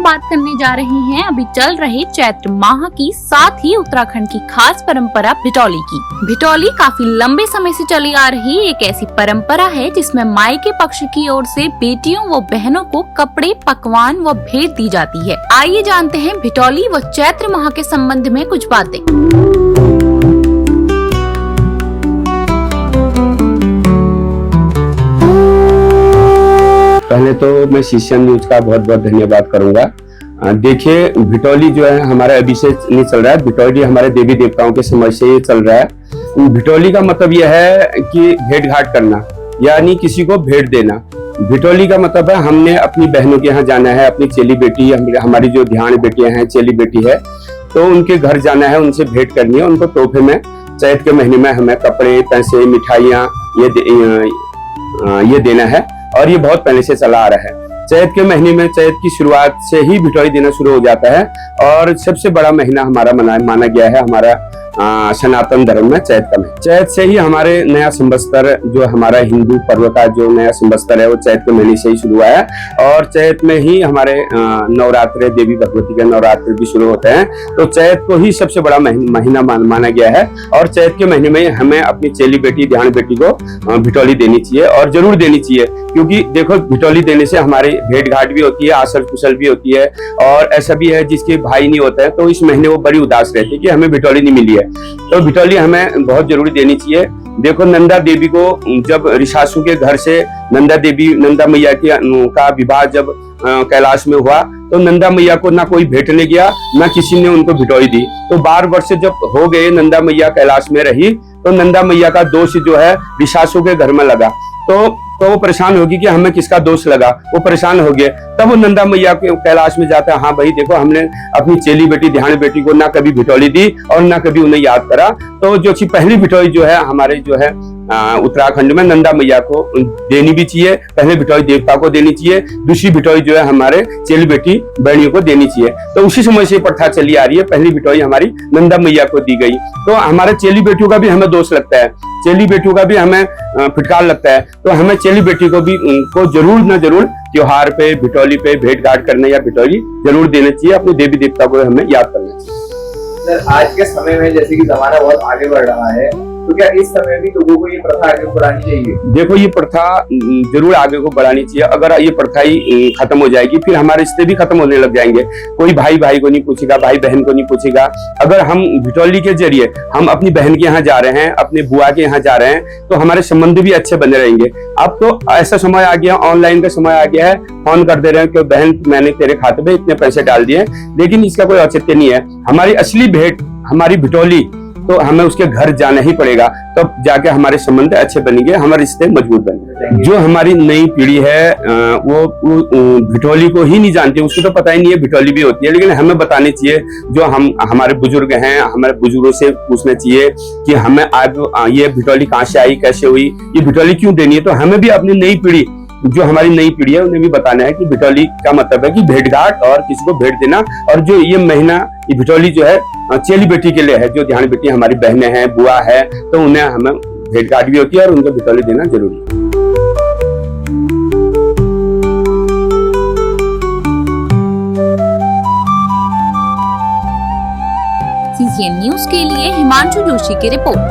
बात करने जा रहे हैं अभी चल रहे चैत्र माह की, साथ ही उत्तराखंड की खास परंपरा भिटौली की। भिटौली काफी लंबे समय से चली आ रही एक ऐसी परंपरा है जिसमें मायके पक्ष की ओर से बेटियों व बहनों को कपड़े, पकवान व भेंट दी जाती है। आइए जानते हैं भिटौली व चैत्र माह के संबंध में कुछ बातें। पहले तो मैं सीसीएन न्यूज का बहुत बहुत धन्यवाद करूंगा। देखिए, भिटौली जो है हमारा अभी से नहीं चल रहा है। भिटौली हमारे देवी देवताओं के समय से ये चल रहा है। भिटौली का मतलब यह है कि भेंट घाट करना, यानी किसी को भेंट देना। भिटौली का मतलब है हमने अपनी बहनों के यहाँ जाना है, अपनी चेली बेटी, हमारी जो ध्यान बेटियां हैं, चेली बेटी है, तो उनके घर जाना है, उनसे भेंट करनी है। उनको तोहफे में चैत के महीने में हमें कपड़े, पैसे, मिठाइयाँ ये देना है। और ये बहुत पहले से चला आ रहा है। चैत के महीने में, चैत की शुरुआत से ही भिटौली देना शुरू हो जाता है और सबसे बड़ा महीना हमारा माना गया है हमारा सनातन धर्म में चैत का महीना। चैत से ही हमारे नया संवत्सर, जो हमारा हिंदू पर्व का जो नया संवत्सर है, वो चैत के महीने से ही शुरू हुआ है। और चैत में ही हमारे नवरात्र, देवी भगवती के नवरात्र भी शुरू होते हैं। तो चैत को ही सबसे बड़ा महीना माना गया है। और चैत के महीने में हमें अपनी चेली बेटी, ध्यान बेटी को भिटौली देनी चाहिए, और जरूर देनी चाहिए। क्योंकि देखो, भिटौली देने से हमारी भेंट घाट भी होती है, आसल कुशल भी होती है। और ऐसा भी है जिसके भाई नहीं होता है, तो इस महीने वो बड़ी उदास रहती है कि हमें भिटौली नहीं मिली है। तो भिटौली हमें बहुत जरूरी देनी चाहिए। देखो, नंदा देवी को जब ऋषासु के घर से नंदा मैया का विवाह जब कैलाश में हुआ, तो नंदा मैया को ना कोई भेंटने गया, ना किसी ने उनको भिटौली दी। तो 12 वर्ष जब हो गए नंदा मैया कैलाश में रही, तो नंदा मैया का दोष जो है ऋषासु के घर में लगा। तो वो परेशान होगी कि हमें किसका दोष लगा। वो परेशान हो गए। तब वो नंदा मैया के कैलाश में जाता है, हाँ भाई देखो, हमने अपनी चेली बेटी, ध्यान बेटी को ना कभी भिटौली दी और ना कभी उन्हें याद करा। तो जो पहली भिटौली जो है हमारे जो है उत्तराखंड में नंदा मैया को देनी भी चाहिए। पहले भिटौली देवता को देनी चाहिए, दूसरी भिटौली जो है हमारे चेली बेटी बहनियों को देनी चाहिए। तो उसी समय से प्रथा चली आ रही है। पहली भिटौली हमारी नंदा मैया को दी गई। तो हमारे चेली बेटियों का भी हमें दोष लगता है, चेली बेटियों का भी हमें फिटकार लगता है। तो हमें चेली बेटी को भी उनको जरूर न जरूर त्योहार पे, भिटौली पे भेंट घाट करने या भिटौली जरूर देना चाहिए। अपने देवी देवता को हमें याद करना चाहिए। सर, आज के समय में जैसे कि जमाना बहुत आगे बढ़ रहा है, तो क्या इस समय भी लोगों को ये प्रथा आगे बढ़ानी चाहिए? देखो, ये प्रथा जरूर आगे को बढ़ानी चाहिए। अगर ये प्रथा ही खत्म हो जाएगी, फिर हमारे रिश्ते भी खत्म होने लग जाएंगे। कोई भाई भाई को नहीं पूछेगा, भाई बहन को नहीं पूछेगा। अगर हम भिटौली के जरिए हम अपनी बहन के यहाँ जा रहे हैं, अपने बुआ के यहाँ जा रहे हैं, तो हमारे संबंध भी अच्छे बने रहेंगे। अब तो ऐसा समय आ गया, ऑनलाइन का समय आ गया है, फोन कर दे रहे हैं कि बहन मैंने तेरे खाते में इतने पैसे डाल दिए। लेकिन इसका कोई औचित्य नहीं है। हमारी असली भेंट, हमारी भिटौली, तो हमें उसके घर जाना ही पड़ेगा, तब तो जाके हमारे संबंध अच्छे बनेंगे, हमारे रिश्ते मजबूत बनेंगे। जो हमारी नई पीढ़ी है वो भिटौली को ही नहीं जानती, उसको तो पता ही नहीं है भिटौली भी होती है। लेकिन हमें बतानी चाहिए। जो हमारे बुजुर्ग हैं, हमारे बुजुर्गों से पूछना चाहिए कि हमें आज ये भिटौली कहाँ से आई, कैसे हुई, ये भिटौली क्यों देनी है। तो हमें भी अपनी नई पीढ़ी, जो हमारी नई पीढ़ी है, उन्हें भी बताना है कि भिटौली का मतलब है कि भेंट घाट और किसी को भेंट देना। और जो ये महीना, ये भिटौली जो है चेली बेटी के लिए है, जो ध्यान बेटी हमारी बहनें हैं, बुआ है, तो उन्हें हमें भेंट घाट भी होती है और उनको भिटौली देना जरूरी है। सीसीएन न्यूज के लिए हिमांशु जोशी की रिपोर्ट।